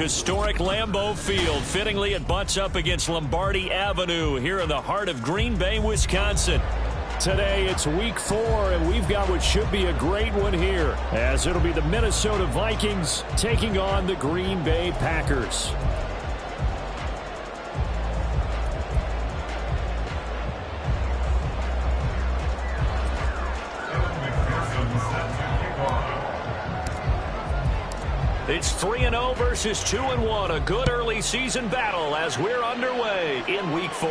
Historic Lambeau Field. Fittingly, it butts up against Lombardi Avenue here in the heart of Green Bay, Wisconsin. Today, it's week 4, and we've got what should be a great one here, as it'll be the Minnesota Vikings taking on the Green Bay Packers. It's 3-0 versus 2-1. A good early season battle as we're underway in week 4.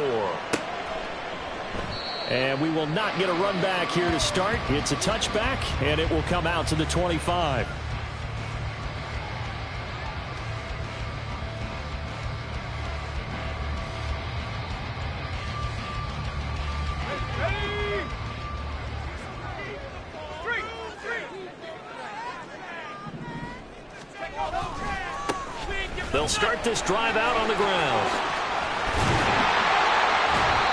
And we will not get a run back here to start. It's a touchback, and it will come out to the 25. They'll start this drive out on the ground.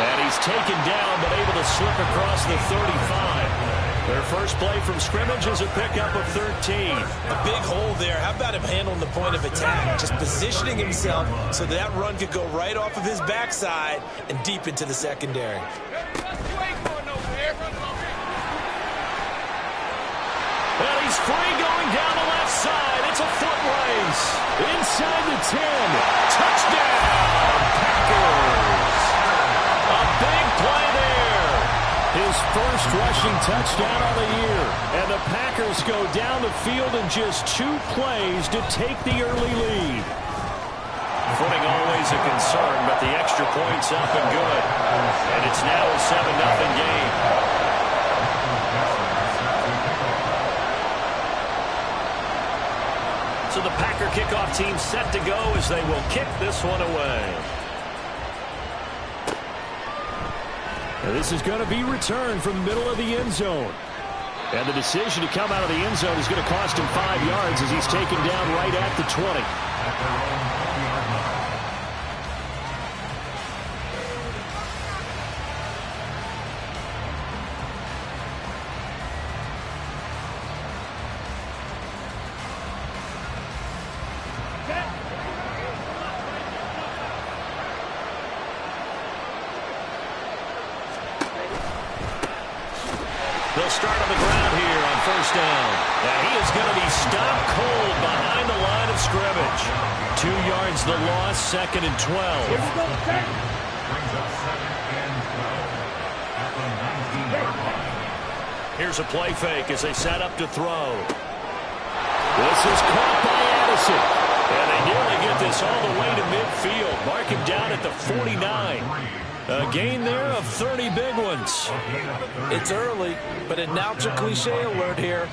And he's taken down, but able to slip across the 35. Their first play from scrimmage is a pickup of 13. A big hole there. How about him handling the point of attack? Just positioning himself so that run could go right off of his backside and deep into the secondary. And he's free going down the left side. It's a foot race. Inside the 10. Touchdown, Packers. A big play there. His first rushing touchdown of the year. And the Packers go down the field in just 2 plays to take the early lead. Footing always a concern, but the extra point's up and good. And it's now a 7-0 game. So the Packer kickoff team set to go as they will kick this one away. And this is going to be returned from the middle of the end zone. And the decision to come out of the end zone is going to cost him 5 yards as he's taken down right at the 20. They'll start on the ground here on first down. And he is going to be stopped cold behind the line of scrimmage. 2 yards the loss, 2nd and 12. Here's a play fake as they set up to throw. This is caught by Addison. And they nearly get this all the way to midfield. Mark him down at the 49. A gain there of 30 big ones. It's early, but announcer cliche alert here.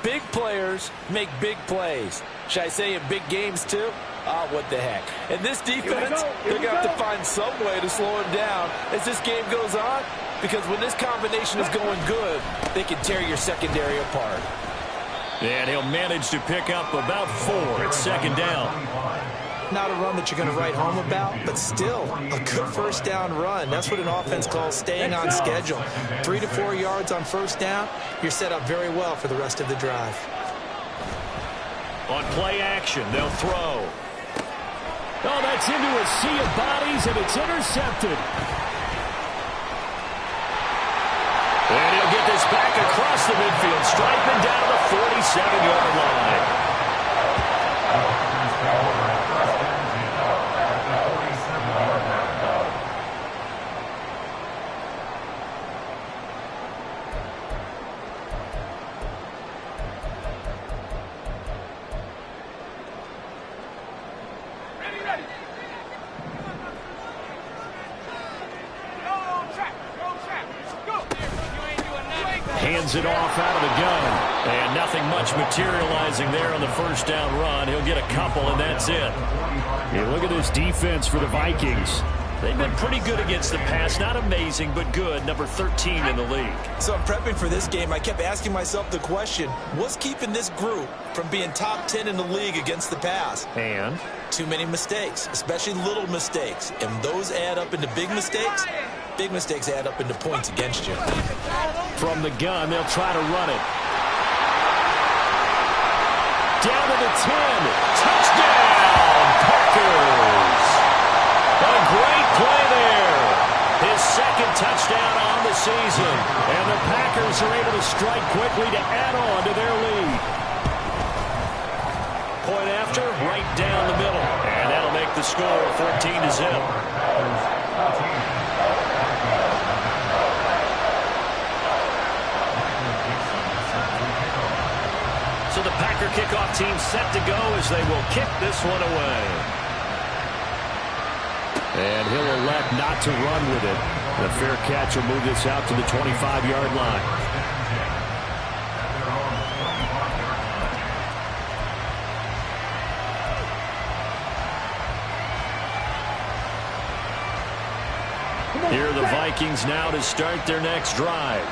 Big players make big plays. Should I say in big games too? Oh, what the heck. And this defense, they're going to have to find some way to slow him down as this game goes on, because when this combination is going good, they can tear your secondary apart. And he'll manage to pick up about 4 at 2nd down. Not a run that you're going to write home about, but still a good first down run. That's what an offense calls staying on schedule. 3 to 4 yards on first down, you're set up very well for the rest of the drive. On play action, they'll throw. Oh, that's into a sea of bodies, and it's intercepted. And he'll get this back across the midfield, striping down the 47-yard line. Hands it off out of the gun. And nothing much materializing there on the first down run. He'll get a couple, and that's it. Yeah, look at this defense for the Vikings. They've been pretty good against the pass. Not amazing, but good. Number 13 in the league. So I'm prepping for this game. I kept asking myself the question, what's keeping this group from being top 10 in the league against the pass? And? Too many mistakes, especially little mistakes. And those add up into big mistakes. Big mistakes add up into points against you. From the gun, they'll try to run it. Down to the 10. Touchdown, Packers. A great play there. His second touchdown on the season. And the Packers are able to strike quickly to add on to their lead. Point after, right down the middle. And that'll make the score 14-0. So the Packer kickoff team set to go as they will kick this one away. And he'll elect not to run with it. The fair catch will move this out to the 25-yard line. Here are the Vikings now to start their next drive.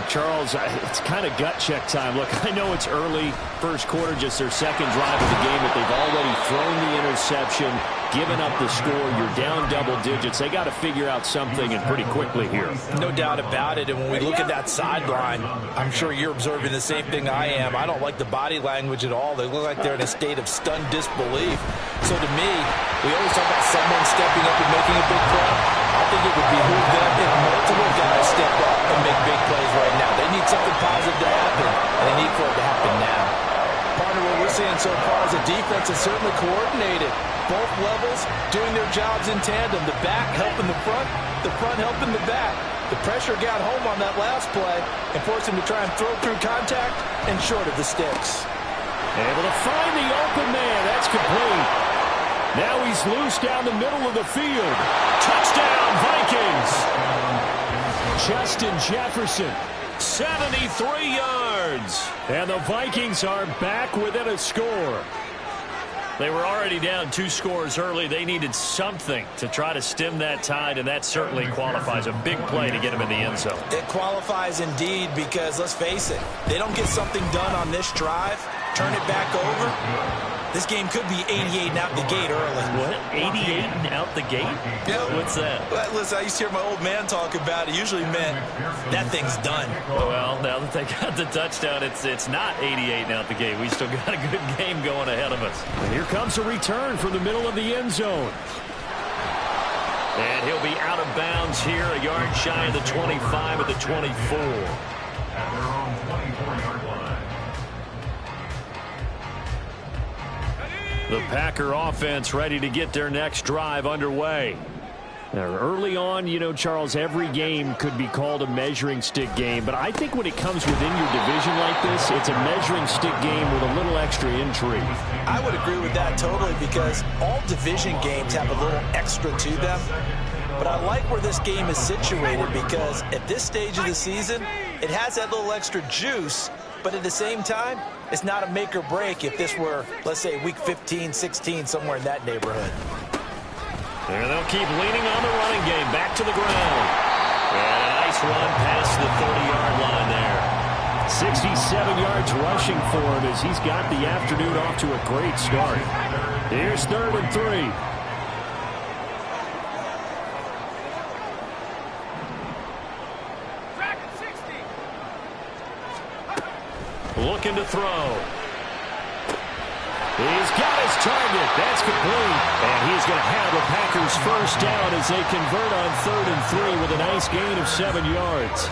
Charles, it's kind of gut check time. Look, I know it's early, first quarter, just their second drive of the game, but they've already thrown the interception, given up the score. You're down double digits. They got to figure out something, and pretty quickly here. No doubt about it. And when we look at that sideline, I'm sure you're observing the same thing I am. I don't like the body language at all. They look like they're in a state of stunned disbelief. So to me, we always talk about someone stepping up and making a big play. I think it would behoove them if multiple guys step up and make big plays right now. They need something positive to happen, and they need for it to happen now. Partner, what we're seeing so far is a defense that's certainly coordinated. Both levels doing their jobs in tandem. The back helping the front helping the back. The pressure got home on that last play and forced him to try and throw through contact and short of the sticks. Able to find the open man. That's complete. Now he's loose down the middle of the field. Touchdown, Vikings. Justin Jefferson, 73 yards. And the Vikings are back within a score. They were already down 2 scores early. They needed something to try to stem that tide, and that certainly qualifies. A big play to get them in the end zone. It qualifies indeed because, let's face it, they don't get something done on this drive, turn it back over. This game could be 88 and out the gate early. What? 88 and out the gate? Yeah. What's that? Well, listen, I used to hear my old man talk about it. Usually meant that thing's done. Well, now that they got the touchdown, it's not 88 and out the gate. We still got a good game going ahead of us. And here comes a return from the middle of the end zone. And he'll be out of bounds here, a yard shy of the 25 at the 24. The Packer offense ready to get their next drive underway. Now, early on, you know, Charles, every game could be called a measuring stick game, but I think when it comes within your division like this, it's a measuring stick game with a little extra intrigue. I would agree with that totally because all division games have a little extra to them. But I like where this game is situated because at this stage of the season, it has that little extra juice, but at the same time, it's not a make or break if this were, let's say, week 15, 16, somewhere in that neighborhood. And they'll keep leaning on the running game. Back to the ground. And a nice run past the 30-yard line there. 67 yards rushing for him as he's got the afternoon off to a great start. Here's 3rd and 3. Looking to throw. He's got his target. That's complete. And he's going to have the Packers first down as they convert on 3rd and 3 with a nice gain of 7 yards.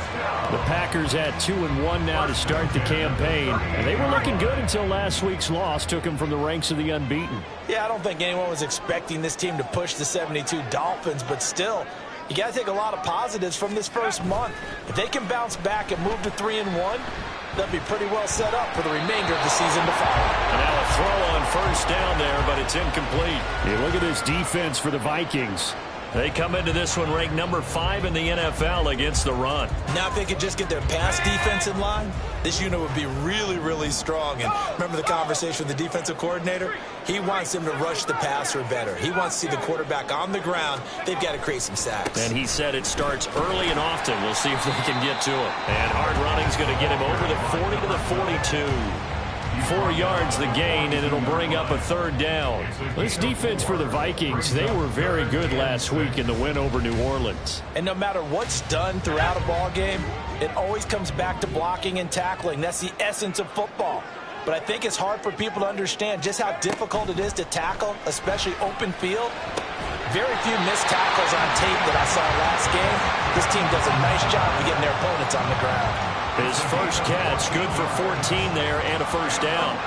The Packers at 2-1 now to start the campaign. And they were looking good until last week's loss took them from the ranks of the unbeaten. Yeah, I don't think anyone was expecting this team to push the 72 Dolphins, but still, you got to take a lot of positives from this first month. If they can bounce back and move to 3-1, they'll be pretty well set up for the remainder of the season to follow. And now a throw on first down there, but it's incomplete. You look at this defense for the Vikings. They come into this one ranked number 5 in the NFL against the run. Now if they could just get their pass defense in line, this unit would be really, really strong. And remember the conversation with the defensive coordinator? He wants them to rush the passer better. He wants to see the quarterback on the ground. They've got to create some sacks. And he said it starts early and often. We'll see if they can get to him. And hard running's going to get him over the 40 to the 42. 4 yards the gain, and it'll bring up a 3rd down. This defense for the Vikings, they were very good last week in the win over New Orleans. And no matter what's done throughout a ball game, it always comes back to blocking and tackling. That's the essence of football. but I think it's hard for people to understand just how difficult it is to tackle, especially open field. Very few missed tackles on tape that I saw last game. This team does a nice job of getting their opponents on the ground. His first catch, good for 14 there and a first down.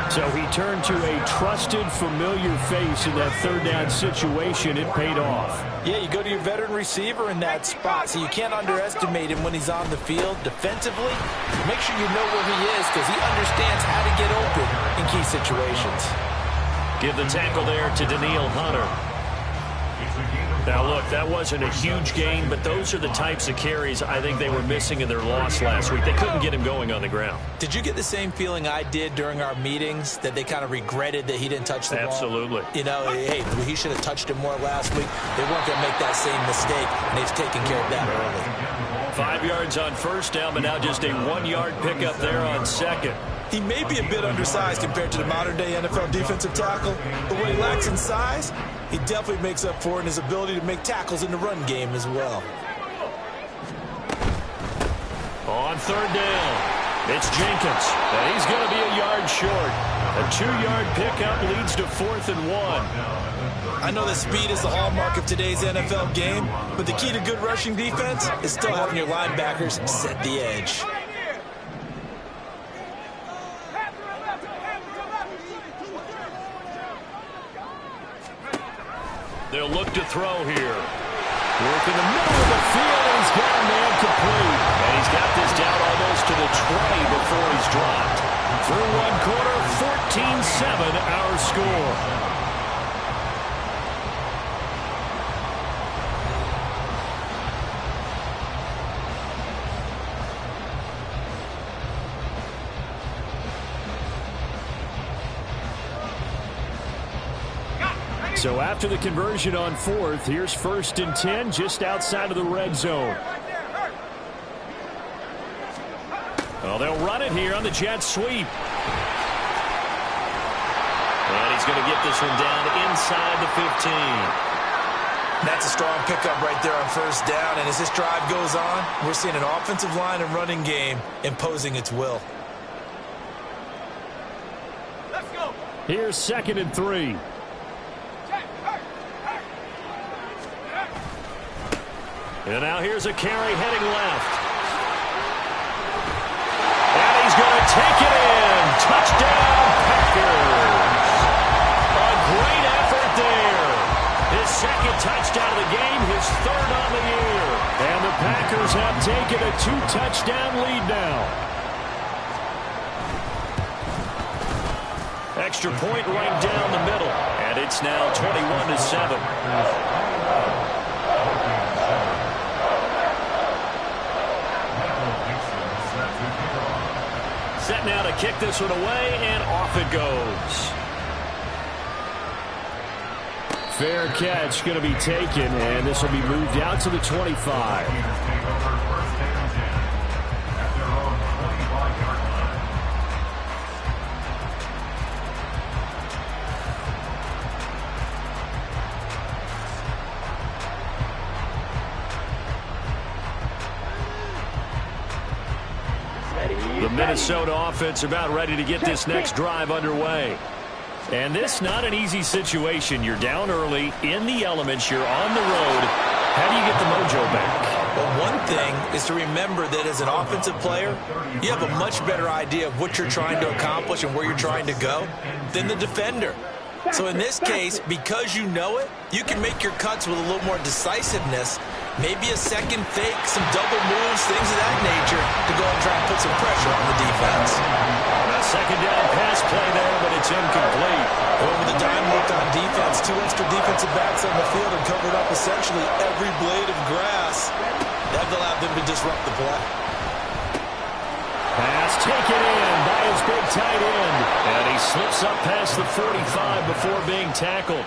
So he turned to a trusted, familiar face in that third down situation. It paid off. Yeah, you go to your veteran receiver in that spot, so you can't underestimate him when he's on the field. Defensively, make sure you know where he is because he understands how to get open in key situations. Give the tackle there to Daniil Hunter. Now, look, that wasn't a huge gain, but those are the types of carries I think they were missing in their loss last week. They couldn't get him going on the ground. Did you get the same feeling I did during our meetings, that they kind of regretted that he didn't touch the ball? Absolutely. You know, hey, he should have touched it more last week. They weren't going to make that same mistake, and they've taken care of that early. 5 yards on first down, but now just a 1-yard pickup there on second. He may be a bit undersized compared to the modern-day NFL defensive tackle, but what he lacks in size, he definitely makes up for it in his ability to make tackles in the run game as well. On third down, it's Jenkins, and he's going to be a yard short. A 2-yard pickup leads to 4th and 1. I know that speed is the hallmark of today's NFL game, but the key to good rushing defense is still having your linebackers set the edge. They'll look to throw here. Work in the middle of the field, and he's got a man complete. And he's got this down almost to the 20 before he's dropped. Through one quarter, 14-7 our score. So after the conversion on 4th, here's 1st and 10 just outside of the red zone. Well, they'll run it here on the jet sweep. And he's going to get this one down inside the 15. That's a strong pickup right there on first down, and as this drive goes on, we're seeing an offensive line and running game imposing its will. Let's go. Here's 2nd and 3. And now here's a carry heading left. And he's going to take it in. Touchdown, Packers. A great effort there. His 2nd touchdown of the game, his 3rd on the year. And the Packers have taken a 2-touchdown lead now. Extra point right down the middle. And it's now 21-7. Set now to kick this one away, and off it goes. Fair catch going to be taken, and this will be moved out to the 25. The Minnesota offense about ready to get this next drive underway. And this not an easy situation. You're down early, in the elements, you're on the road. How do you get the mojo back? Well, one thing is to remember that as an offensive player, you have a much better idea of what you're trying to accomplish and where you're trying to go than the defender. So in this case, because you know it, you can make your cuts with a little more decisiveness. Maybe a second fake, some double moves, things of that nature to go and try and put some pressure on the defense. A second down pass play there, but it's incomplete. Over the dime looked on defense, 2 extra defensive backs on the field and covered up essentially every blade of grass. That allowed them to disrupt the play. Pass taken in by his big tight end. And he slips up past the 45 before being tackled.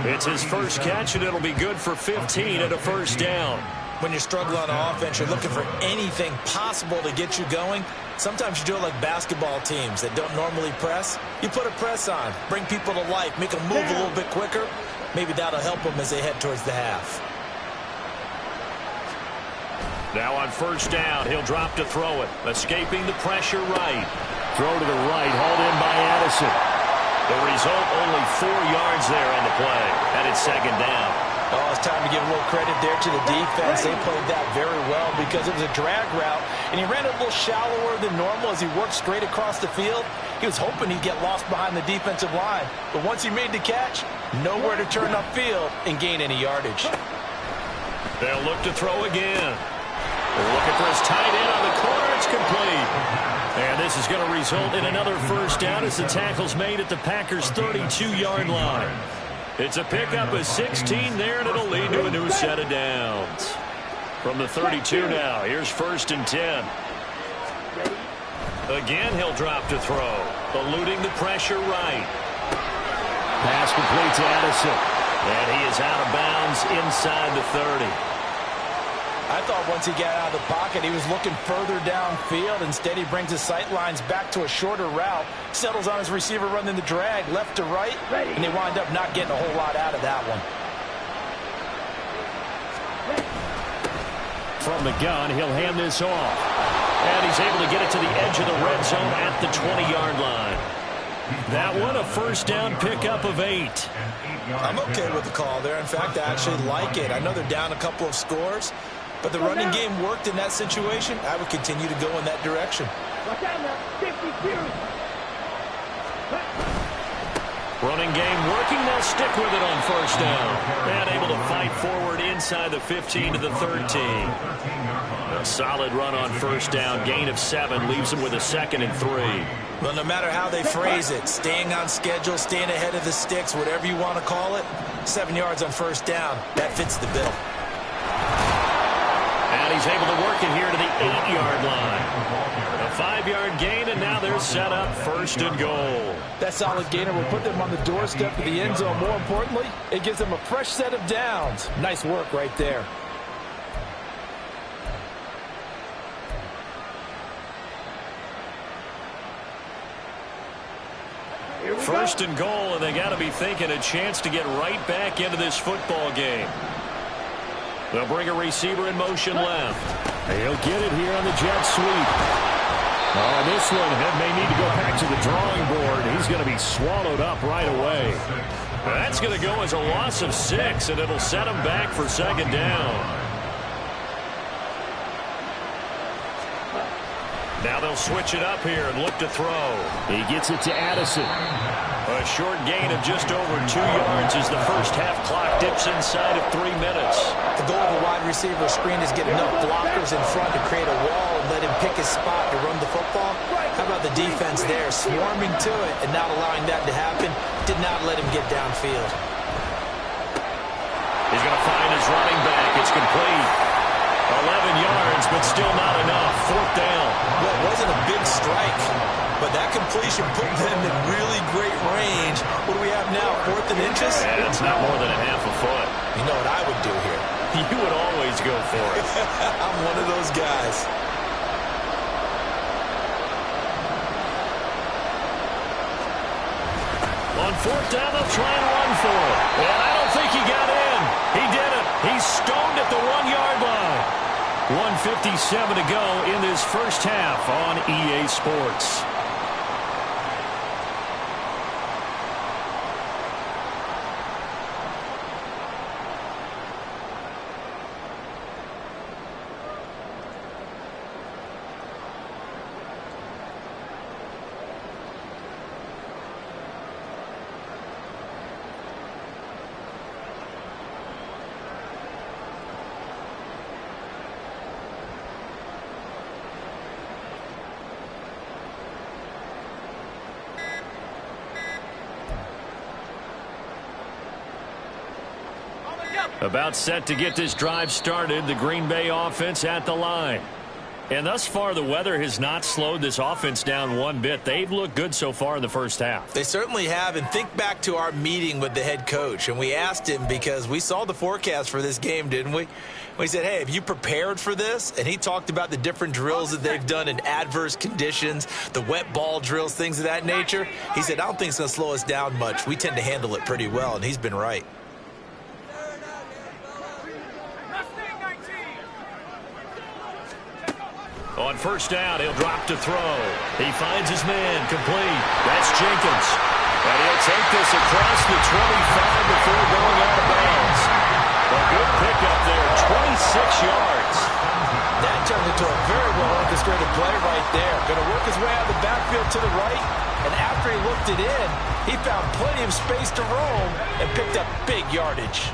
It's his first catch, and it'll be good for 15 at a first down. When you're struggling on offense, you're looking for anything possible to get you going. Sometimes you do it like basketball teams that don't normally press. You put a press on, bring people to life, make them move a little bit quicker. Maybe that'll help them as they head towards the half. Now on first down, he'll drop to throw it. Escaping the pressure right. Throw to the right, hauled in by Addison. The result, only 4 yards there on the play, and it's second down. Oh, it's time to give a little credit there to the defense. They played that very well because it was a drag route, and he ran it a little shallower than normal as he worked straight across the field. He was hoping he'd get lost behind the defensive line, but once he made the catch, nowhere to turn upfield and gain any yardage. They'll look to throw again. They're looking for his tight end on the corner. It's complete. And this is going to result in another first down as the tackle's made at the Packers' 32-yard line. It's a pickup of 16 there, and it'll lead to a new set of downs. From the 32 now, here's 1st and 10. Again, he'll drop to throw. Eluding the pressure right. Pass complete to Addison. And he is out of bounds inside the 30. I thought once he got out of the pocket, he was looking further downfield. Instead, he brings his sight lines back to a shorter route, settles on his receiver running the drag left to right, and they wind up not getting a whole lot out of that one. From the gun, he'll hand this off. And he's able to get it to the edge of the red zone at the 20-yard line. That one, a first down pickup of 8. I'm okay with the call there. In fact, I actually like it. I know they're down a couple of scores, but the running game worked in that situation. I would continue to go in that direction. Running game working. They'll stick with it on first down. And able to fight forward inside the 15 to the 13. A solid run on first down. Gain of 7 leaves them with a 2nd and 3. Well, no matter how they phrase it, staying on schedule, staying ahead of the sticks, whatever you want to call it, 7 yards on first down, that fits the bill. And he's able to work it here to the 8-yard line. A 5-yard gain, and now they're set up 1st and goal. That solid gainer will put them on the doorstep of the end zone. More importantly, it gives them a fresh set of downs. Nice work right there. First and goal, and they got to be thinking a chance to get right back into this football game. They'll bring a receiver in motion left. He'll get it here on the jet sweep. Oh, this one may need to go back to the drawing board. He's going to be swallowed up right away. That's going to go as a loss of 6, and it'll set him back for 2nd down. Now they'll switch it up here and look to throw. He gets it to Addison. A short gain of just over 2 yards as the first half clock dips inside of 3 minutes. The goal of a wide receiver screen is get enough blockers in front to create a wall and let him pick his spot to run the football. How about the defense there, swarming to it and not allowing that to happen? Did not let him get downfield. He's going to find his running back. It's complete. 11 yards, but still not enough. 4th down. Well, it wasn't a big strike, but that completion put them in really great range. What do we have now, 4th and inches? Yeah, it's not more than a half a foot. You know what I would do here? You would always go for it. I'm one of those guys. On 4th down, they'll try and run for it. And I don't think he got in. He did it. He's stoned at the 1-yard line. 1:57 to go in this first half on EA Sports. About set to get this drive started, the Green Bay offense at the line. And thus far, the weather has not slowed this offense down one bit. They've looked good so far in the first half. They certainly have. And think back to our meeting with the head coach. And we asked him because we saw the forecast for this game, didn't we? We said, hey, have you prepared for this? And he talked about the different drills that they've done in adverse conditions, the wet ball drills, things of that nature. He said, I don't think it's going to slow us down much. We tend to handle it pretty well. And he's been right. On first down, he'll drop to throw. He finds his man, complete. That's Jenkins. And he'll take this across the 25 before going out of bounds. A good pickup there, 26 yards. That turned into a very well-orchestrated play right there. Going to work his way out of the backfield to the right, and after he looked it in, he found plenty of space to roam and picked up big yardage.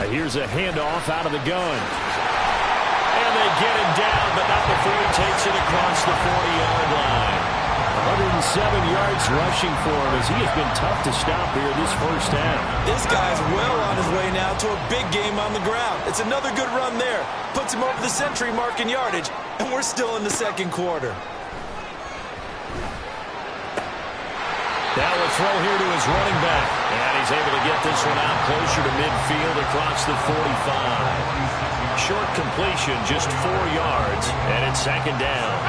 Here's a handoff out of the gun. And they get him down, but not before he takes it across the 40-yard line. 107 yards rushing for him as he has been tough to stop here this first half. This guy's well on his way now to a big game on the ground. It's another good run there. Puts him over the century mark in yardage, and we're still in the second quarter. Now a throw here to his running back. And he's able to get this one out closer to midfield across the 45. Short completion, just 4 yards, and it's second down.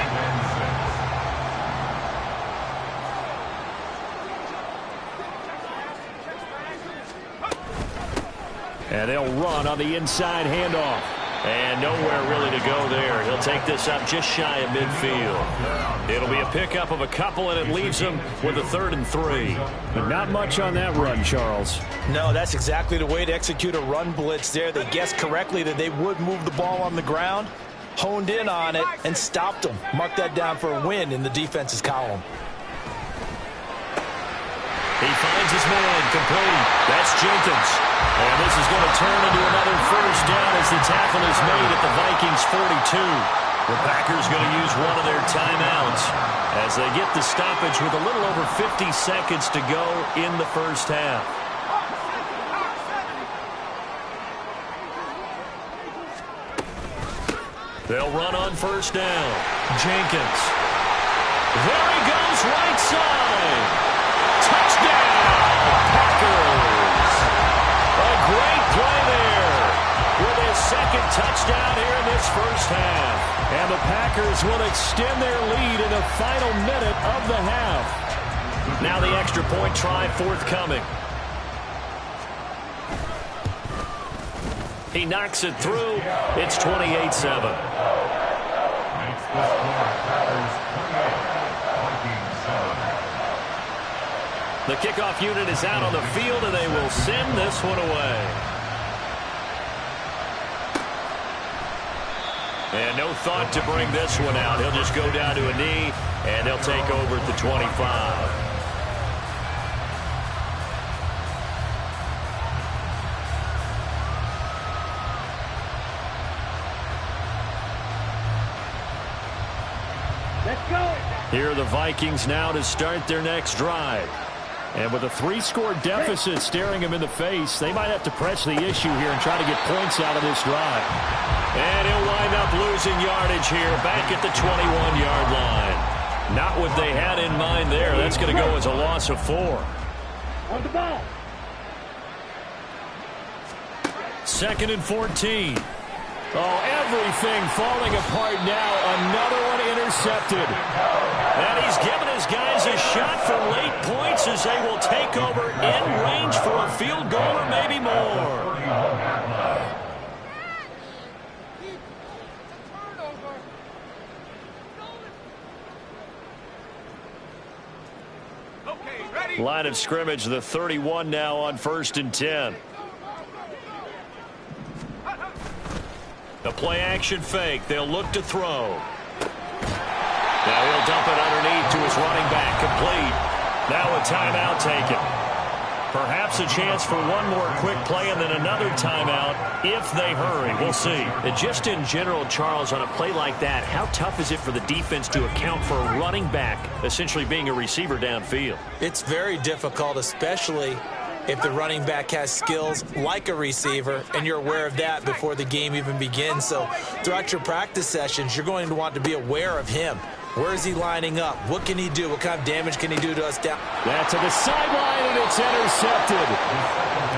And they'll run on the inside handoff. And nowhere really to go there. He'll take this up just shy of midfield. It'll be a pickup of a couple, and it leaves him with a 3rd and 3. But not much on that run, Charles. No, that's exactly the way to execute a run blitz there. They guessed correctly that they would move the ball on the ground, honed in on it, and stopped them. Mark that down for a win in the defense's column. He finds his man, complete. That's Jenkins. And this is going to turn into another first down as the tackle is made at the Vikings 42. The Packers going to use one of their timeouts as they get the stoppage with a little over 50 seconds to go in the first half. They'll run on first down. Jenkins. There he goes, right side. Touchdown, Packers. A great play there with his second touchdown here in this first half. And the Packers will extend their lead in the final minute of the half. Now the extra point try forthcoming. He knocks it through. It's 28-7. The kickoff unit is out on the field, and they will send this one away. And no thought to bring this one out. He'll just go down to a knee, and they'll take over at the 25. Here are the Vikings now to start their next drive. And with a 3-score deficit staring them in the face, they might have to press the issue here and try to get points out of this drive. And he'll wind up losing yardage here back at the 21-yard line. Not what they had in mind there. That's going to go as a loss of 4. On the ball. 2nd and 14. Oh, everything falling apart now. Another one intercepted. And he's given his guys a shot for late points as they will take over in range for a field goal or maybe more. Line of scrimmage, the 31 now on 1st and 10. The play action fake. They'll look to throw. Now he'll dump it underneath to his running back. Complete. Now a timeout taken. Perhaps a chance for one more quick play and then another timeout if they hurry. We'll see. And just in general, Charles, on a play like that, how tough is it for the defense to account for a running back essentially being a receiver downfield? It's very difficult, especially if the running back has skills like a receiver, and you're aware of that before the game even begins. So throughout your practice sessions, you're going to want to be aware of him. Where is he lining up? What can he do? What kind of damage can he do to us down? That's to the sideline, and it's intercepted.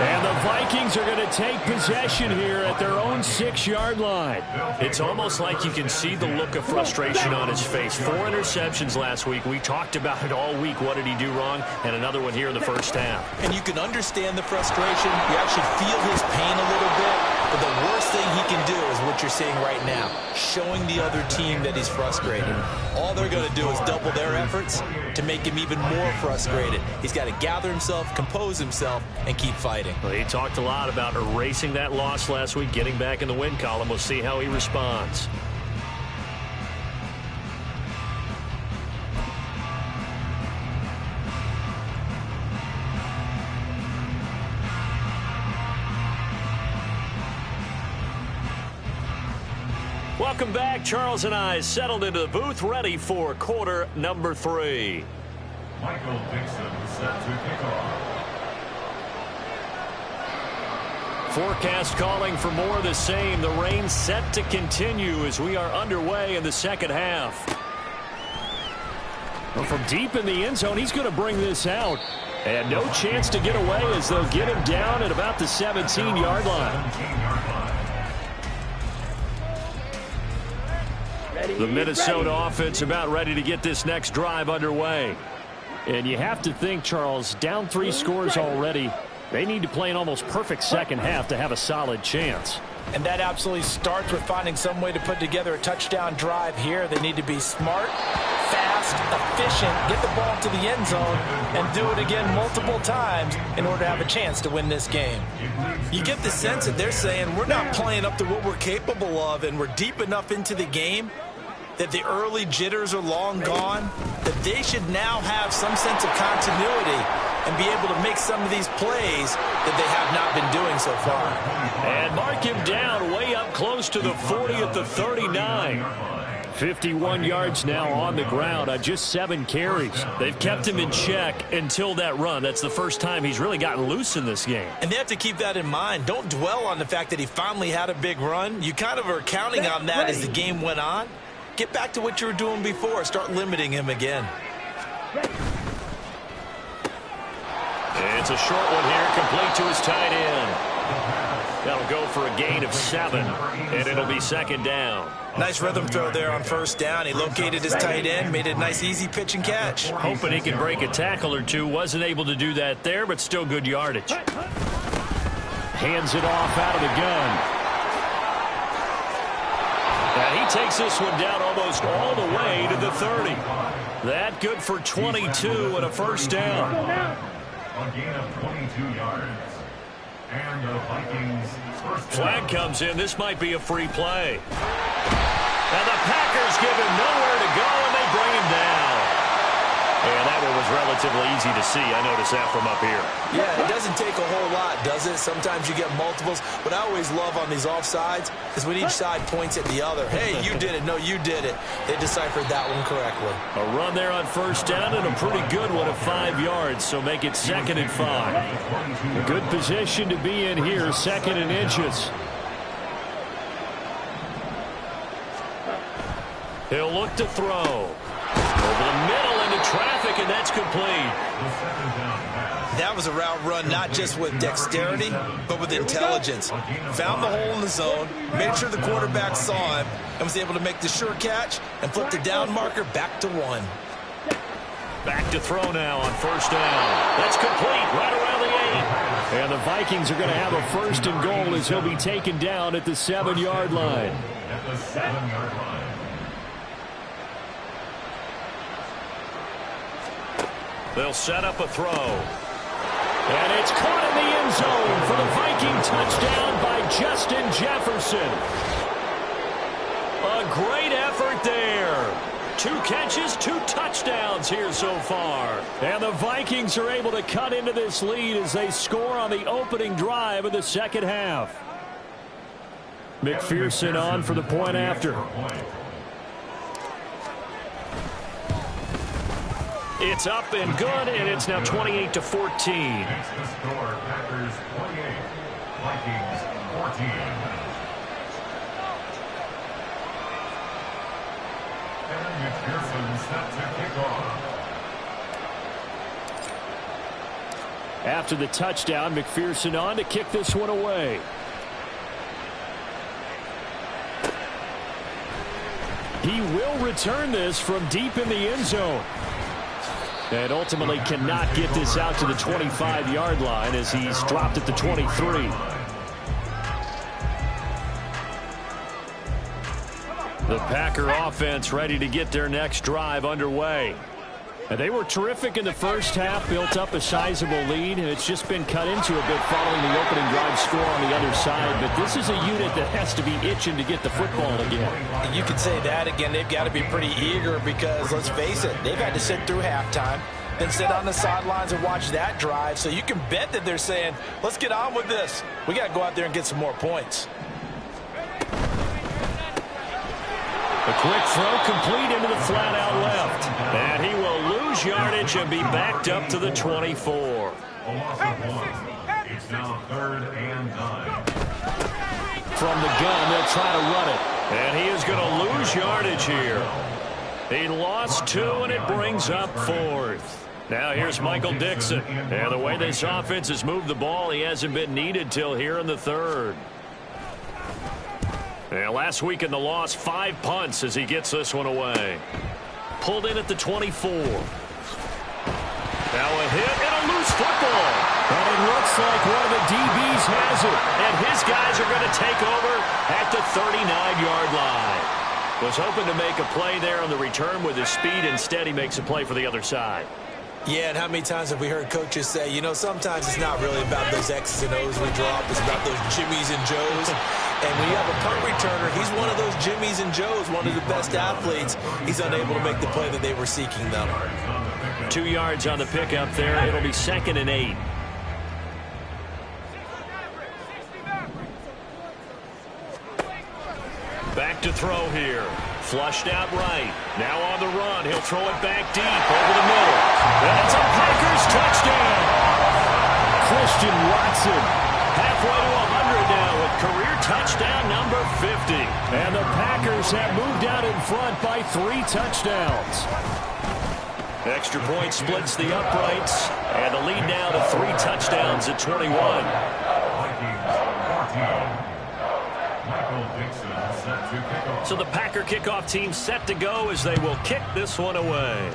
And the Vikings are going to take possession here at their own 6-yard line. It's almost like you can see the look of frustration on his face. 4 interceptions last week. We talked about it all week. What did he do wrong? And another one here in the first half. And you can understand the frustration. You actually feel his pain a little bit. But the worst thing he can do is what you're seeing right now, showing the other team that he's frustrated. All they're going to do is double their efforts to make him even more frustrated. He's got to gather himself, compose himself, and keep fighting. Well, he talked a lot about erasing that loss last week, getting back in the win column. We'll see how he responds. Welcome back. Charles and I settled into the booth, ready for quarter number 3. Michael Dixon set to kick off. Forecast calling for more of the same. The rain set to continue as we are underway in the second half. Well, from deep in the end zone, he's going to bring this out. And no chance to get away as they'll get him down at about the 17-yard line. The Minnesota offense about ready to get this next drive underway. And you have to think, Charles, down 3 scores already. They need to play an almost perfect second half to have a solid chance. And that absolutely starts with finding some way to put together a touchdown drive here. They need to be smart, fast, efficient, get the ball to the end zone, and do it again multiple times in order to have a chance to win this game. You get the sense that they're saying we're not playing up to what we're capable of, and we're deep enough into the game that the early jitters are long gone, that they should now have some sense of continuity and be able to make some of these plays that they have not been doing so far. And mark him down way up close to the 40 at the 39. 51 yards now on the ground on just 7 carries. They've kept him in check until that run. That's the first time he's really gotten loose in this game. And they have to keep that in mind. Don't dwell on the fact that he finally had a big run. You kind of are counting on that as the game went on. Get back to what you were doing before. Start limiting him again. It's a short one here, complete to his tight end. That'll go for a gain of 7, and it'll be second down. Nice rhythm throw there on first down. He located his tight end, made it a nice, easy pitch and catch. Hoping he could break a tackle or two. Wasn't able to do that there, but still good yardage. Hands it off out of the gun. And he takes this one down almost all the way to the 30. That good for 22 and a first down. A gain of 22 yards. And the Vikings first Flag comes in. This might be a free play. And the Packers give him nowhere to go, and they bring him down. And that one was relatively easy to see. I noticed that from up here. Yeah, it doesn't take a whole lot, does it? Sometimes you get multiples. What I always love on these offsides is when each side points at the other. Hey, you did it. No, you did it. They deciphered that one correctly. A run there on first down and a pretty good one of 5 yards, so make it 2nd and 5. A good position to be in here, 2nd and inches. He'll look to throw. Over the middle into traffic, and that's complete. That was a route run not just with dexterity, but with intelligence. Found the hole in the zone, made sure the quarterback saw him, and was able to make the sure catch and flip the down marker back to 1. Back to throw now on first down. That's complete right around the 8. And the Vikings are going to have a 1st and goal as he'll be taken down at the 7-yard line. At the 7-yard line. They'll set up a throw. And it's caught in the end zone for the Viking touchdown by Justin Jefferson. A great effort there. 2 catches, 2 touchdowns here so far. And the Vikings are able to cut into this lead as they score on the opening drive of the second half. McPherson on for the point after. It's up and good, and it's now 28-14. Makes the score Packers 28, Vikings 14. And McPherson set to kick off. After the touchdown, McPherson on to kick this one away. He will return this from deep in the end zone. And ultimately cannot get this out to the 25-yard line as he's dropped at the 23. The Packer offense ready to get their next drive underway. And they were terrific in the first half, built up a sizable lead, and it's just been cut into a bit following the opening drive score on the other side. But this is a unit that has to be itching to get the football again. You could say that again. They've got to be pretty eager because, let's face it, they've had to sit through halftime, then sit on the sidelines and watch that drive. So you can bet that they're saying, let's get on with this. We got to go out there and get some more points. A quick throw complete into the flat out left. And he will lose yardage and be backed up to the 24. A loss of 1. It's now 3rd and 9. From the gun, they'll try to run it. And he is going to lose yardage here. He lost 2, and it brings up 4th. Now here's Michael Dixon. And the way this offense has moved the ball, he hasn't been needed till here in the 3rd. And last week in the loss, 5 punts as he gets this one away. Pulled in at the 24. Now a hit and a loose football. And it looks like one of the DBs has it. And his guys are going to take over at the 39-yard line. Was hoping to make a play there on the return with his speed. Instead, he makes a play for the other side. Yeah, and how many times have we heard coaches say, you know, sometimes it's not really about those X's and O's we drop. It's about those Jimmies and Joes. And when you have a punt returner, he's one of those Jimmies and Joes, one of the best athletes. He's unable to make the play that they were seeking, though. 2 yards on the pickup there. It'll be 2nd and 8. Back to throw here. Flushed out right. Now on the run. He'll throw it back deep over the middle. That's a Packers touchdown. Christian Watson halfway to 100 now with career touchdown number 50. And the Packers have moved out in front by 3 touchdowns. Extra point splits the uprights. And the lead now to 3 touchdowns at 21. So the Packer kickoff team set to go as they will kick this one away.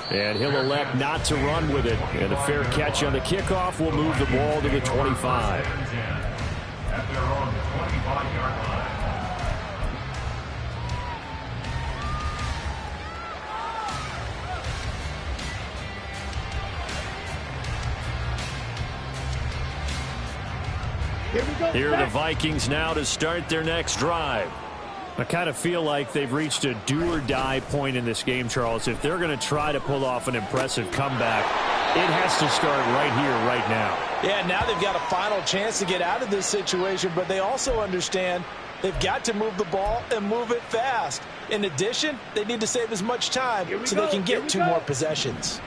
And he'll elect not to run with it. And a fair catch on the kickoff will move the ball to the 25. At their own 25-yard line. Here are the Vikings now to start their next drive. I kind of feel like they've reached a do-or-die point in this game, Charles. If they're going to try to pull off an impressive comeback, it has to start right here, right now. Yeah, now they've got a final chance to get out of this situation, but they also understand they've got to move the ball and move it fast. In addition, they need to save as much time so they can get 2 more possessions.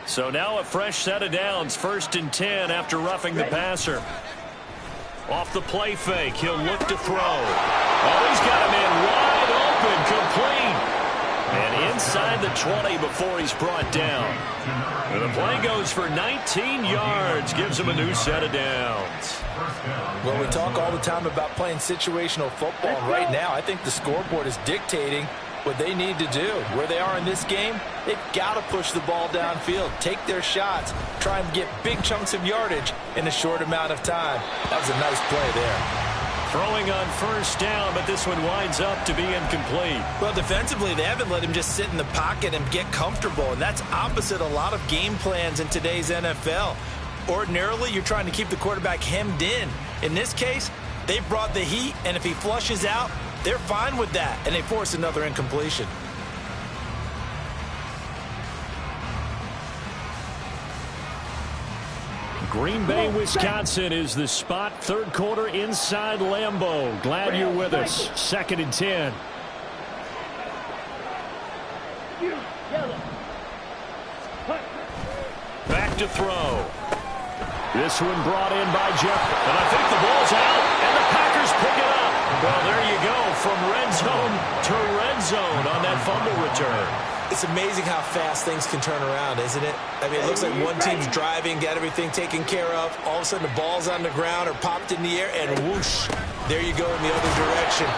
So now a fresh set of downs, 1st and 10 after roughing the passer. Off the play fake, he'll look to throw. Oh, he's got him in wide open, complete. And inside the 20 before he's brought down. And the play goes for 19 yards, gives him a new set of downs. Well, we talk all the time about playing situational football. Right now, I think the scoreboard is dictating what they need to do. Where they are in this game, they've got to push the ball downfield, take their shots, try and get big chunks of yardage in a short amount of time. That was a nice play there. Throwing on 1st down, but this one winds up to be incomplete. Well, defensively, they haven't let him just sit in the pocket and get comfortable, and that's opposite a lot of game plans in today's NFL. Ordinarily, you're trying to keep the quarterback hemmed in. In this case, they brought the heat, and if he flushes out, they're fine with that, and they force another incompletion. Green Bay, Wisconsin is the spot. 3rd quarter inside Lambeau. Glad you're with us. 2nd and 10. Back to throw. This one brought in by Jeff. And I think the ball's out, and the Packers pick it up. Well, there you go. From red zone to red zone on that fumble return. It's amazing how fast things can turn around, isn't it? I mean, it looks like one team's driving, got everything taken care of. All of a sudden, the ball's on the ground or popped in the air, and whoosh, there you go in the other direction.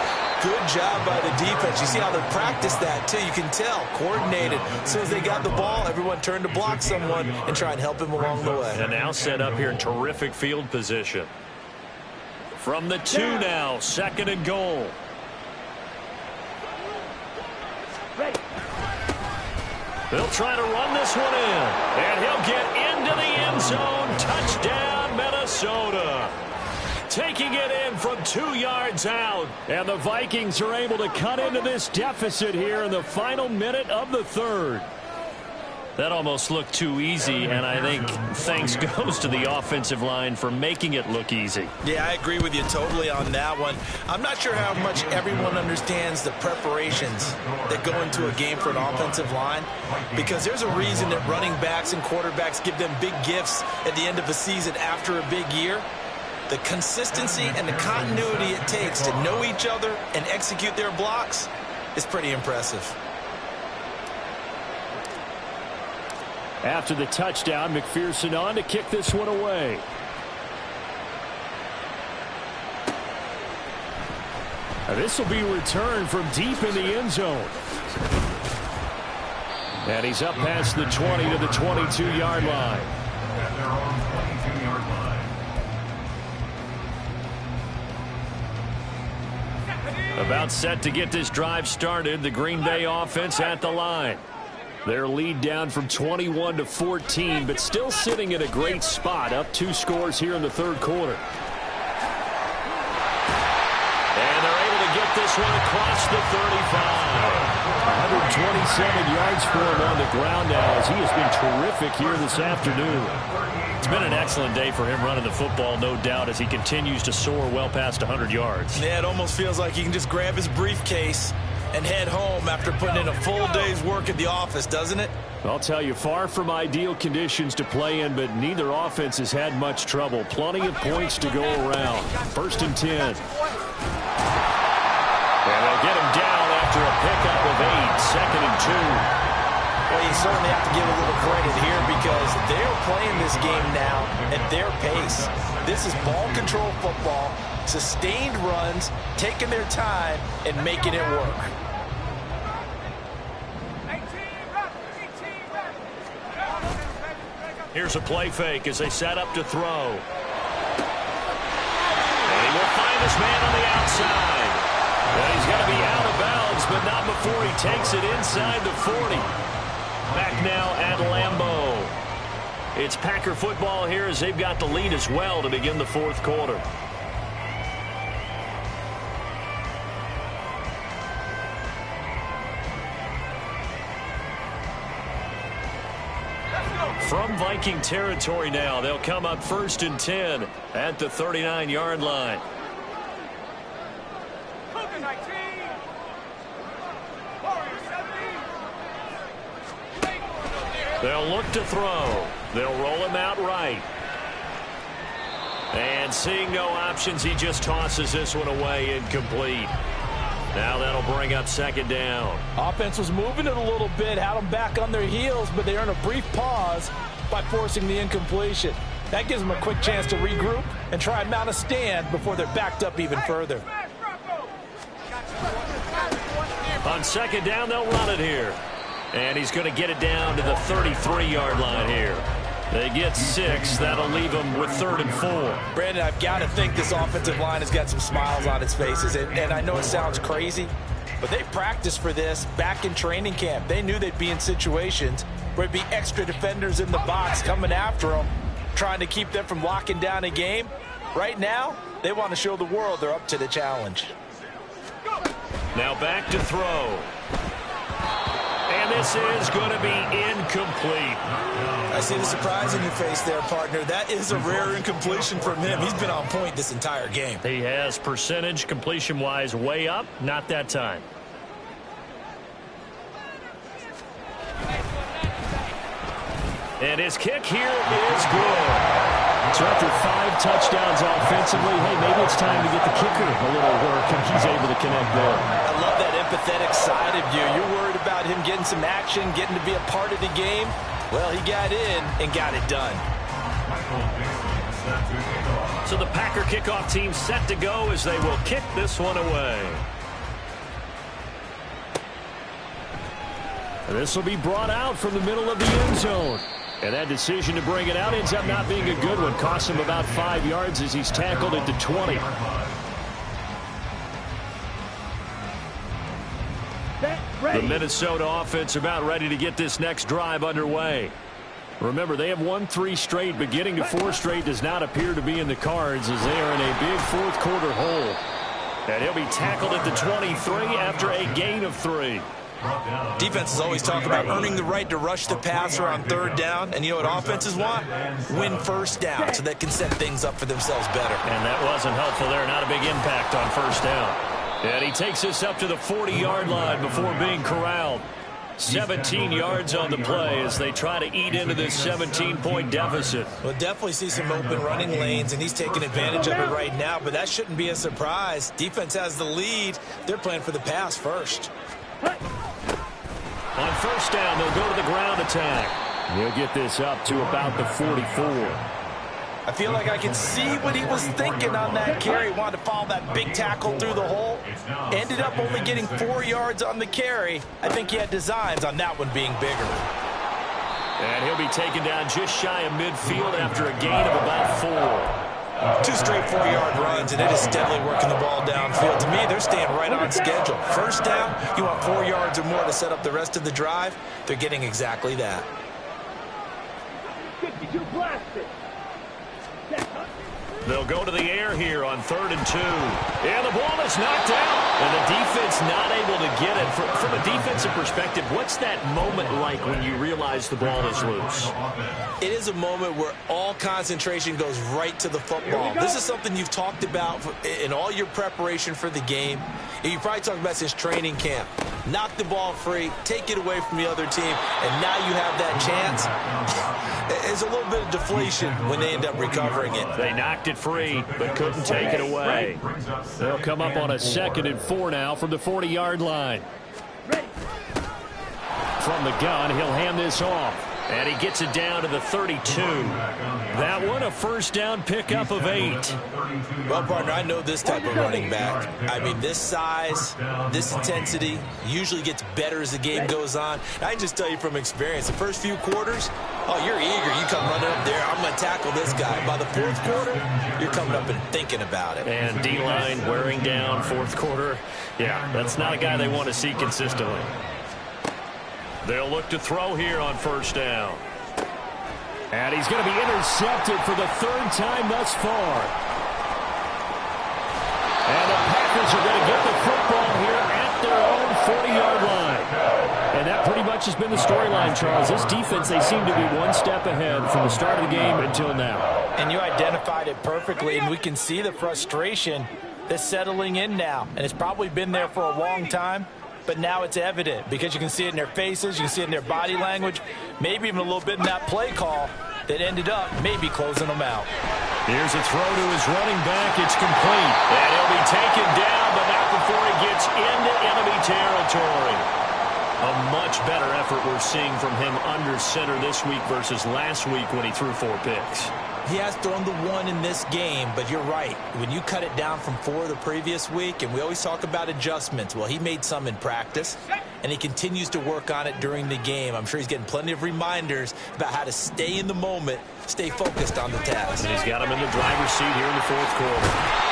Good job by the defense. You see how they practice that, too. You can tell, coordinated. As soon as they got the ball, everyone turned to block someone and try and help him along the way. And now set up here in terrific field position. From the 2 now, 2nd and goal. They'll try to run this one in. And he'll get into the end zone. Touchdown, Minnesota. Taking it in from 2 yards out. And the Vikings are able to cut into this deficit here in the final minute of the 3rd. That almost looked too easy, and I think thanks goes to the offensive line for making it look easy. Yeah, I agree with you totally on that one. I'm not sure how much everyone understands the preparations that go into a game for an offensive line, because there's a reason that running backs and quarterbacks give them big gifts at the end of a season after a big year. The consistency and the continuity it takes to know each other and execute their blocks is pretty impressive. After the touchdown, McPherson on to kick this one away. This will be returned from deep in the end zone. And he's up past the 20 to the 22-yard line. At their own 22-yard line. About set to get this drive started. The Green Bay offense at the line. Their lead down from 21 to 14, but still sitting at a great spot, up 2 scores here in the 3rd quarter. And they're able to get this one across the 35. 127 yards for him on the ground now as he has been terrific here this afternoon. It's been an excellent day for him running the football, no doubt, as he continues to soar well past 100 yards. Yeah, it almost feels like he can just grab his briefcase and head home after putting in a full day's work at the office, doesn't it? I'll tell you, far from ideal conditions to play in, but neither offense has had much trouble. Plenty of points to go around. 1st and 10. And they'll get him down after a pickup of 8. 2nd and 2. Well, you certainly have to give a little credit here because they're playing this game now at their pace. This is ball control football, sustained runs, taking their time, and making it work. Here's a play fake as they set up to throw. And he will find his man on the outside. And he's going to be out of bounds, but not before he takes it inside the 40. Back now at Lambeau. It's Packer football here as they've got the lead as well to begin the 4th quarter. From Viking territory now, they'll come up 1st and 10 at the 39-yard line. They'll look to throw. They'll roll him out right. And seeing no options, he just tosses this one away, incomplete. Now that'll bring up 2nd down. Offense was moving it a little bit, had them back on their heels, but they earn a brief pause by forcing the incompletion. That gives them a quick chance to regroup and try and mount a stand before they're backed up even further. On 2nd down, they'll run it here. And he's going to get it down to the 33-yard line here. They get 6. That'll leave them with 3rd and 4. Brandon, I've got to think this offensive line has got some smiles on its faces. And I know it sounds crazy, but they practiced for this back in training camp. They knew they'd be in situations where there'd be extra defenders in the box coming after them, trying to keep them from locking down a game. Right now, they want to show the world they're up to the challenge. Now back to throw. And this is going to be incomplete. I see the surprise in your face there, partner. That is a rare incompletion from him. He's been on point this entire game. He has percentage completion-wise way up. Not that time. And his kick here is good. So after 5 touchdowns offensively, hey, maybe it's time to get the kicker a little work, and he's able to connect there. I love that sympathetic side of you. You're worried about him getting some action, getting to be a part of the game. Well, he got in and got it done. So the Packer kickoff team set to go as they will kick this one away. This will be brought out from the middle of the end zone. And that decision to bring it out ends up not being a good one. Costs him about 5 yards as he's tackled at the 20. The Minnesota offense about ready to get this next drive underway. Remember, they have won 3 straight, but getting to 4 straight does not appear to be in the cards as they are in a big fourth quarter hole. And he'll be tackled at the 23 after a gain of 3. Defenses always talk about earning the right to rush the passer on 3rd down. And you know what offenses want? Win 1st down so they can set things up for themselves better. And that wasn't helpful there. Not a big impact on 1st down. And he takes us up to the 40-yard line before being corralled. 17 yards on the play as they try to eat into this 17-point deficit. We'll definitely see some open running lanes, and he's taking advantage of it right now, but that shouldn't be a surprise. Defense has the lead. They're playing for the pass first. On 1st down, they'll go to the ground attack. He'll get this up to about the 44. I feel like I can see what he was thinking on that carry. Wanted to follow that big tackle through the hole. Ended up only getting 4 yards on the carry. I think he had designs on that one being bigger. And he'll be taken down just shy of midfield after a gain of about 4. 2 straight 4-yard runs, and it is steadily working the ball downfield. To me, they're staying right on schedule. 1st down, you want 4 yards or more to set up the rest of the drive. They're getting exactly that. 52 blasted. They'll go to the air here on 3rd and 2. And the ball is knocked out. And the defense not able to get it. From a defensive perspective, what's that moment like when you realize the ball is loose? It is a moment where all concentration goes right to the football. This is something you've talked about in all your preparation for the game. And you probably talked about since training camp. Knock the ball free, take it away from the other team, and now you have that chance. There's a little bit of deflation when they end up recovering it. They knocked it free, but couldn't take it away. They'll come up on a 2nd and 4 now from the 40-yard line. From the gun, he'll hand this off. And he gets it down to the 32. That one a 1st down pickup of 8. Well, partner, I know this type of running back. I mean, this size, this intensity usually gets better as the game goes on. I can just tell you from experience, the first few quarters, oh, you're eager. You come running up there, I'm going to tackle this guy. By the 4th quarter, you're coming up and thinking about it. And D-line wearing down 4th quarter. Yeah, that's not a guy they want to see consistently. They'll look to throw here on 1st down. And he's going to be intercepted for the 3rd time thus far. And the Packers are going to get the football here at their own 40-yard line. And that pretty much has been the storyline, Charles. This defense, they seem to be one step ahead from the start of the game until now. And you identified it perfectly, and we can see the frustration that's settling in now. And it's probably been there for a long time. But now it's evident because you can see it in their faces, you can see it in their body language, maybe even a little bit in that play call that ended up maybe closing them out. Here's a throw to his running back. It's complete. And he'll be taken down, but not before he gets into enemy territory. A much better effort we're seeing from him under center this week versus last week when he threw 4 picks. He has thrown the 1 in this game, but you're right. When you cut it down from 4 the previous week, and we always talk about adjustments, well, he made some in practice, and he continues to work on it during the game. I'm sure he's getting plenty of reminders about how to stay in the moment, stay focused on the task. And he's got him in the driver's seat here in the 4th quarter.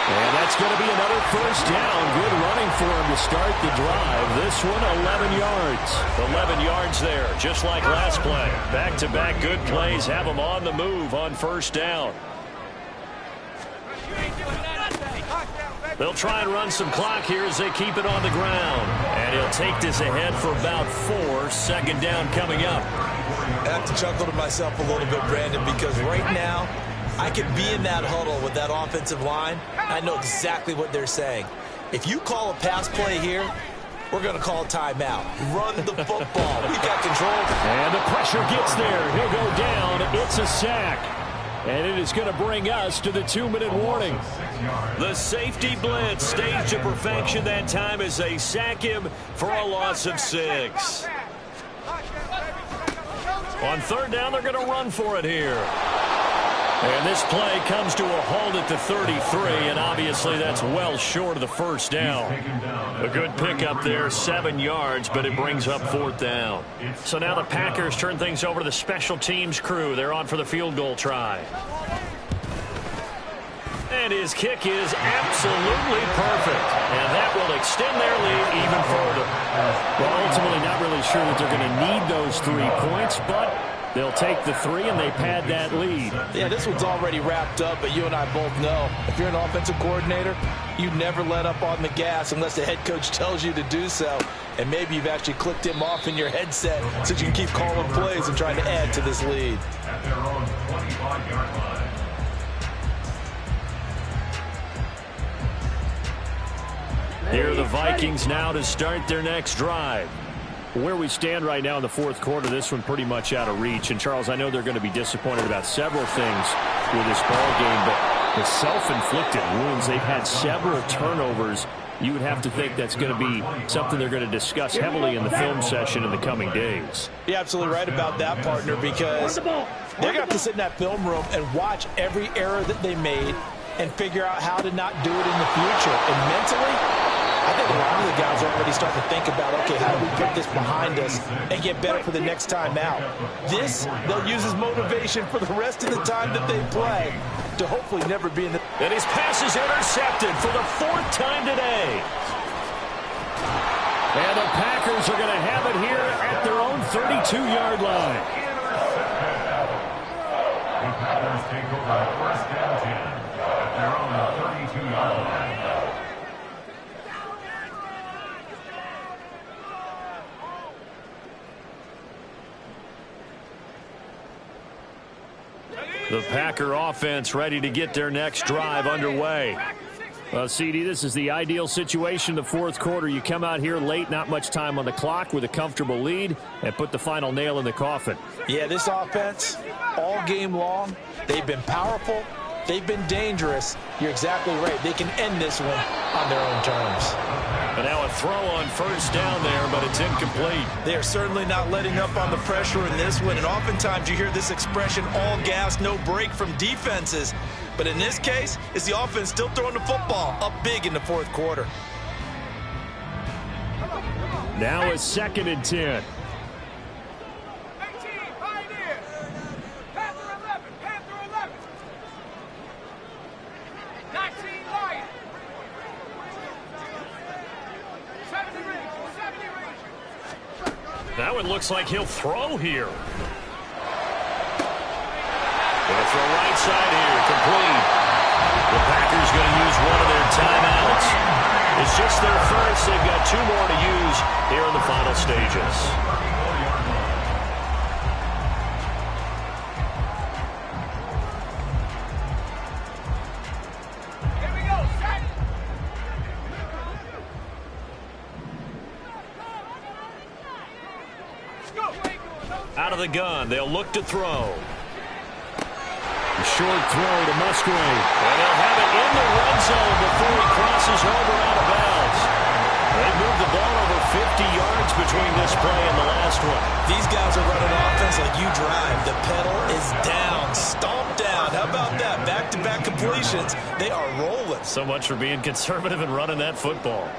And that's going to be another 1st down. Good running for him to start the drive. This one, 11 yards. 11 yards there, just like last play. Back-to-back good plays have him on the move on 1st down. They'll try and run some clock here as they keep it on the ground. And he'll take this ahead for about 4. 2nd down coming up. I have to chuckle to myself a little bit, Brandon, because right now I could be in that huddle with that offensive line. I know exactly what they're saying. If you call a pass play here, we're going to call a timeout. Run the football. We've got control. And the pressure gets there. He'll go down. It's a sack. And it is going to bring us to the 2-minute warning. The safety blitz staged to perfection that time as they sack him for a loss of 6. On third down, they're going to run for it here. And this play comes to a halt at the 33, and obviously that's well short of the first down. A good pickup there, 7 yards, but it brings up fourth down. So now the Packers turn things over to the special teams crew. They're on for the field goal try. And his kick is absolutely perfect. And that will extend their lead even further. Well, ultimately not really sure that they're going to need those 3 points, but they'll take the 3 and they pad that lead. Yeah, this one's already wrapped up, but you and I both know if you're an offensive coordinator, you never let up on the gas unless the head coach tells you to do so. And maybe you've actually clicked him off in your headset so you can keep calling plays and trying to add to this lead. At their own 25-yard line. Here are the Vikings now to start their next drive. Where we stand right now in the fourth quarter, this one pretty much out of reach. And, Charles, I know they're going to be disappointed about several things with this ball game, but the self-inflicted wounds, they've had several turnovers. You would have to think that's going to be something they're going to discuss heavily in the film session in the coming days. You're absolutely right about that, partner, because they're going to have to sit in that film room and watch every error that they made and figure out how to not do it in the future. And mentally, I think a lot of the guys are already starting to think about, okay, how do we put this behind us and get better for the next time out? This, they'll use as motivation for the rest of the time that they play to hopefully never be in the... And his pass is intercepted for the 4th time today. And the Packers are going to have it here at their own 32-yard line. The Packers take over first and 10 at their own 32-yard line. The Packer offense ready to get their next drive underway. CD, this is the ideal situation, the fourth quarter. You come out here late, not much time on the clock with a comfortable lead, and put the final nail in the coffin. Yeah, this offense, all game long, they've been powerful, they've been dangerous. You're exactly right. They can end this one on their own terms. And now a throw on first down there, but it's incomplete. They are certainly not letting up on the pressure in this one, and oftentimes you hear this expression, all gas, no break from defenses. But in this case, it's the offense still throwing the football up big in the fourth quarter. Now a 2nd and 10. That one looks like he'll throw here. Gonna throw right side here, complete. The Packers going to use one of their timeouts. It's just their first. They've got 2 more to use here in the final stages. Out of the gun, they'll look to throw. A short throw to Musgrave. And they'll have it in the red zone before he crosses over out of bounds. They moved the ball over 50 yards between this play and the last one. These guys are running offense like you drive. The pedal is down, stomped down. How about that? Back-to-back completions. They are rolling. So much for being conservative and running that football.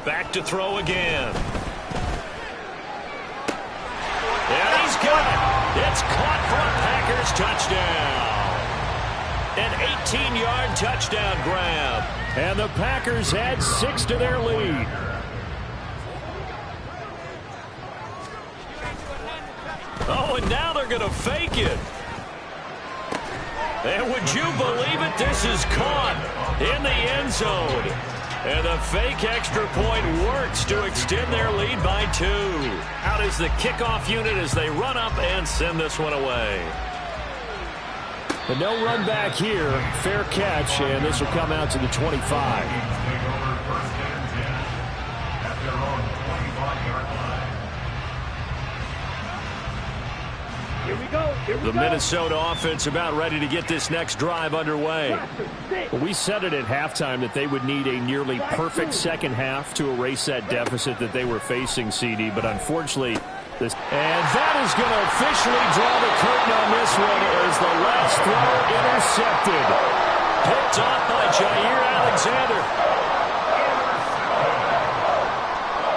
Back to throw again. And he's got it. It's caught for a Packers touchdown. An 18-yard touchdown grab. And the Packers add 6 to their lead. Oh, and now they're going to fake it. And would you believe it? This is caught in the end zone. And the fake extra point works to extend their lead by 2. Out is the kickoff unit as they run up and send this one away. But no run back here. Fair catch, and this will come out to the 25. Here we go. The Minnesota offense about ready to get this next drive underway. We said it at halftime that they would need a nearly perfect second half to erase that deficit that they were facing, CD, but unfortunately, and that is going to officially draw the curtain on this one as the last throw intercepted. Picked off by Jair Alexander.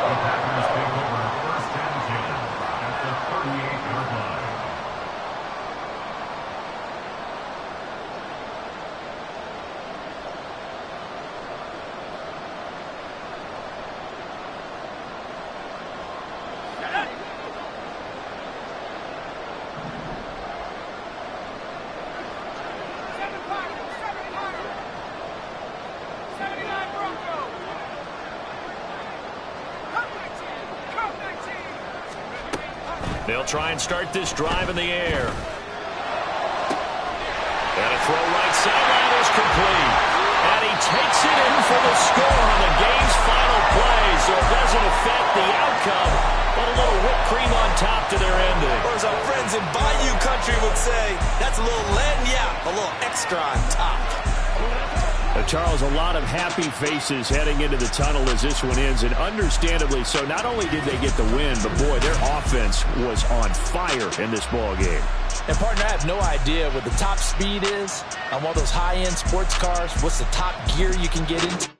The Packers take over first and 10 at the 38-yard line. They'll try and start this drive in the air. And a throw right sideline is complete. And he takes it in for the score on the game's final play. So it doesn't affect the outcome, but a little whipped cream on top to their ending. Or as our friends in Bayou Country would say, that's a little lagniappe, a little extra on top. Charles, a lot of happy faces heading into the tunnel as this one ends, and understandably so. Not only did they get the win, but boy, their offense was on fire in this ball game. And partner, I have no idea what the top speed is on one of those high-end sports cars. What's the top gear you can get into?